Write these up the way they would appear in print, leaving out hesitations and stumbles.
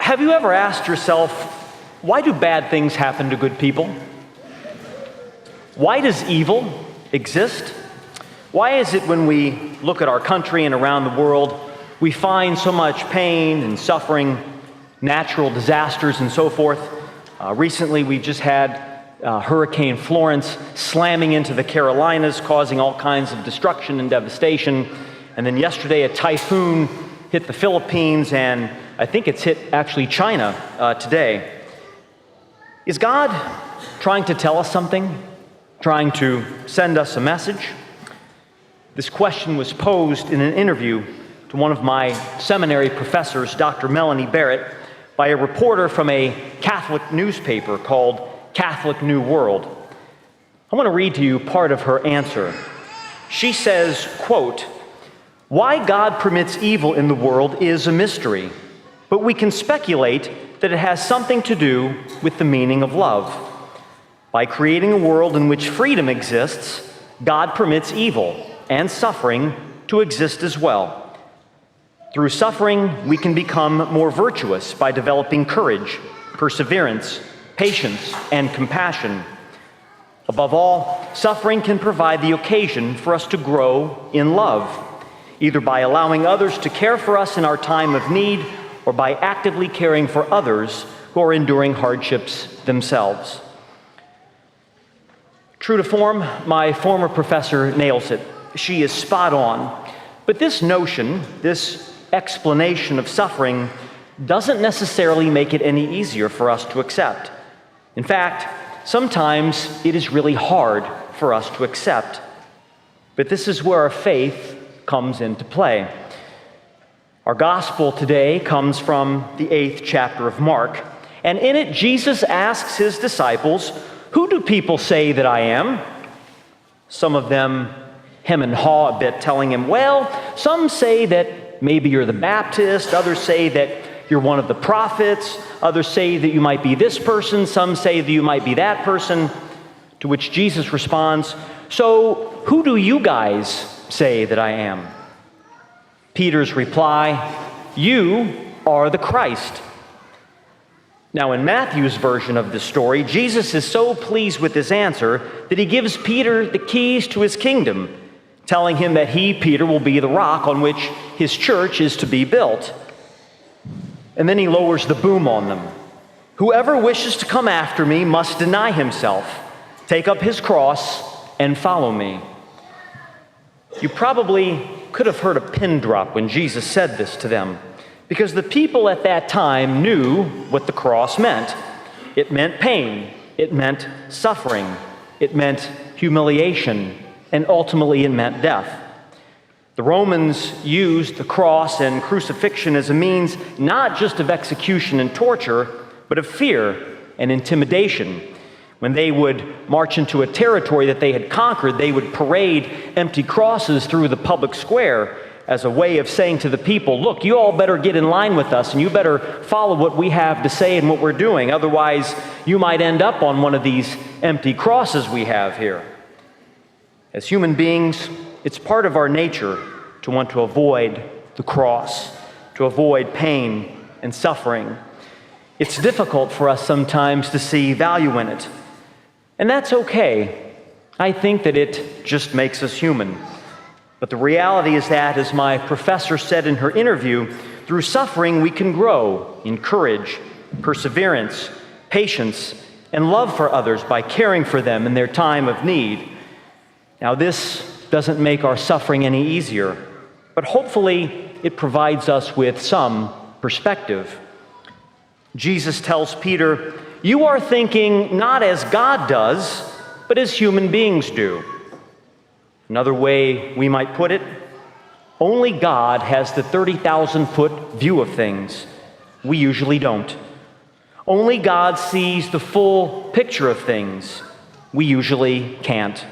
Have you ever asked yourself, why do bad things happen to good people? Why does evil exist? Why is it when we look at our country and around the world, we find so much pain and suffering, natural disasters and so forth? Recently, we just had Hurricane Florence slamming into the Carolinas, causing all kinds of destruction and devastation. And then yesterday, a typhoon hit the Philippines, and I think it's hit actually China today. Is God trying to tell us something? Trying to send us a message? This question was posed in an interview to one of my seminary professors, Dr. Melanie Barrett, by a reporter from a Catholic newspaper called Catholic New World. I want to read to you part of her answer. She says, quote, "Why God permits evil in the world is a mystery, but we can speculate that it has something to do with the meaning of love. By creating a world in which freedom exists, God permits evil and suffering to exist as well. Through suffering, we can become more virtuous by developing courage, perseverance, patience, and compassion. Above all, suffering can provide the occasion for us to grow in love, either by allowing others to care for us in our time of need or by actively caring for others who are enduring hardships themselves." True to form, my former professor nails it. She is spot on. But this notion, this explanation of suffering, doesn't necessarily make it any easier for us to accept. In fact, sometimes it is really hard for us to accept. But this is where our faith comes into play. Our gospel today comes from the 8th chapter of Mark, and in it Jesus asks his disciples, "Who do people say that I am?" Some of them hem and haw a bit, telling him, "Well, some say that maybe you're the Baptist, others say that you're one of the prophets, others say that you might be this person, some say that you might be that person." To which Jesus responds, "So who do you guys say that I am?" Peter's reply, "You are the Christ." Now, in Matthew's version of the story, Jesus is so pleased with this answer that he gives Peter the keys to his kingdom, telling him that he, Peter, will be the rock on which his church is to be built. And then he lowers the boom on them. "Whoever wishes to come after me must deny himself, take up his cross, and follow me." You probably could have heard a pin drop when Jesus said this to them, because the people at that time knew what the cross meant. It meant pain, it meant suffering, it meant humiliation, and ultimately it meant death. The Romans used the cross and crucifixion as a means not just of execution and torture, but of fear and intimidation. When they would march into a territory that they had conquered, they would parade empty crosses through the public square as a way of saying to the people, "Look, you all better get in line with us and you better follow what we have to say and what we're doing. Otherwise, you might end up on one of these empty crosses we have here." As human beings, it's part of our nature to want to avoid the cross, to avoid pain and suffering. It's difficult for us sometimes to see value in it. And that's okay. I think that it just makes us human. But the reality is that, as my professor said in her interview, through suffering we can grow in courage, perseverance, patience, and love for others by caring for them in their time of need. Now, this doesn't make our suffering any easier, but hopefully it provides us with some perspective. Jesus tells Peter, "You are thinking not as God does, but as human beings do." Another way we might put it, only God has the 30,000-foot view of things. We usually don't. Only God sees the full picture of things. We usually can't.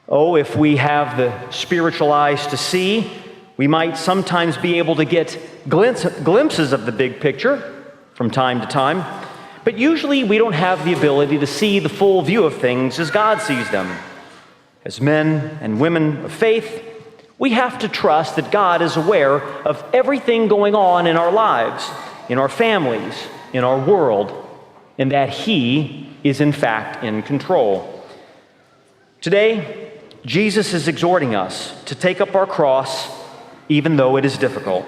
Oh, if we have the spiritual eyes to see, we might sometimes be able to get glimpses of the big picture from time to time, but usually we don't have the ability to see the full view of things as God sees them. As men and women of faith, we have to trust that God is aware of everything going on in our lives, in our families, in our world, and that He is in fact in control. Today, Jesus is exhorting us to take up our cross even though it is difficult.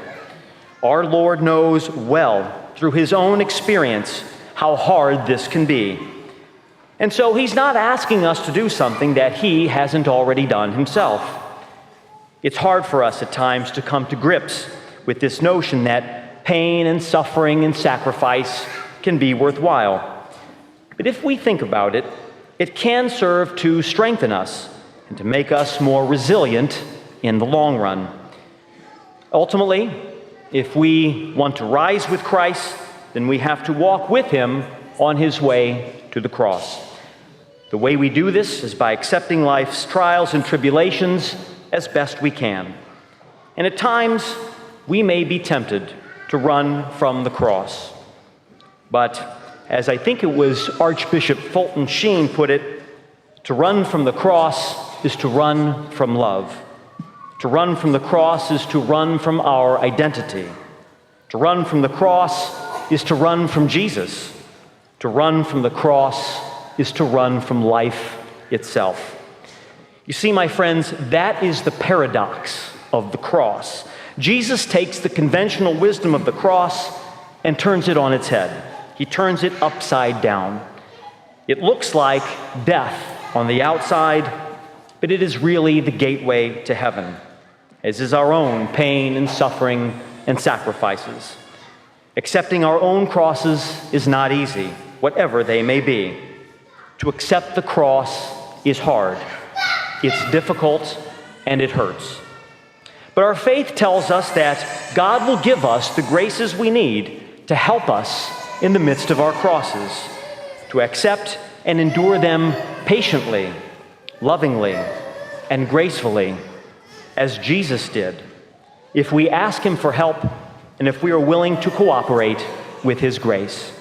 Our Lord knows well through His own experience how hard this can be. And so He's not asking us to do something that He hasn't already done Himself. It's hard for us at times to come to grips with this notion that pain and suffering and sacrifice can be worthwhile. But if we think about it, it can serve to strengthen us and to make us more resilient in the long run. Ultimately, if we want to rise with Christ, then we have to walk with Him on His way to the cross. The way we do this is by accepting life's trials and tribulations as best we can. And at times, we may be tempted to run from the cross. But as I think it was Archbishop Fulton Sheen put it, to run from the cross is to run from love. To run from the cross is to run from our identity. To run from the cross is to run from Jesus. To run from the cross is to run from life itself. You see, my friends, that is the paradox of the cross. Jesus takes the conventional wisdom of the cross and turns it on its head. He turns it upside down. It looks like death on the outside, but it is really the gateway to heaven, as is our own pain and suffering and sacrifices. Accepting our own crosses is not easy, whatever they may be. To accept the cross is hard. It's difficult and it hurts. But our faith tells us that God will give us the graces we need to help us in the midst of our crosses, to accept and endure them patiently, lovingly, and gracefully, as Jesus did, if we ask Him for help and if we are willing to cooperate with His grace.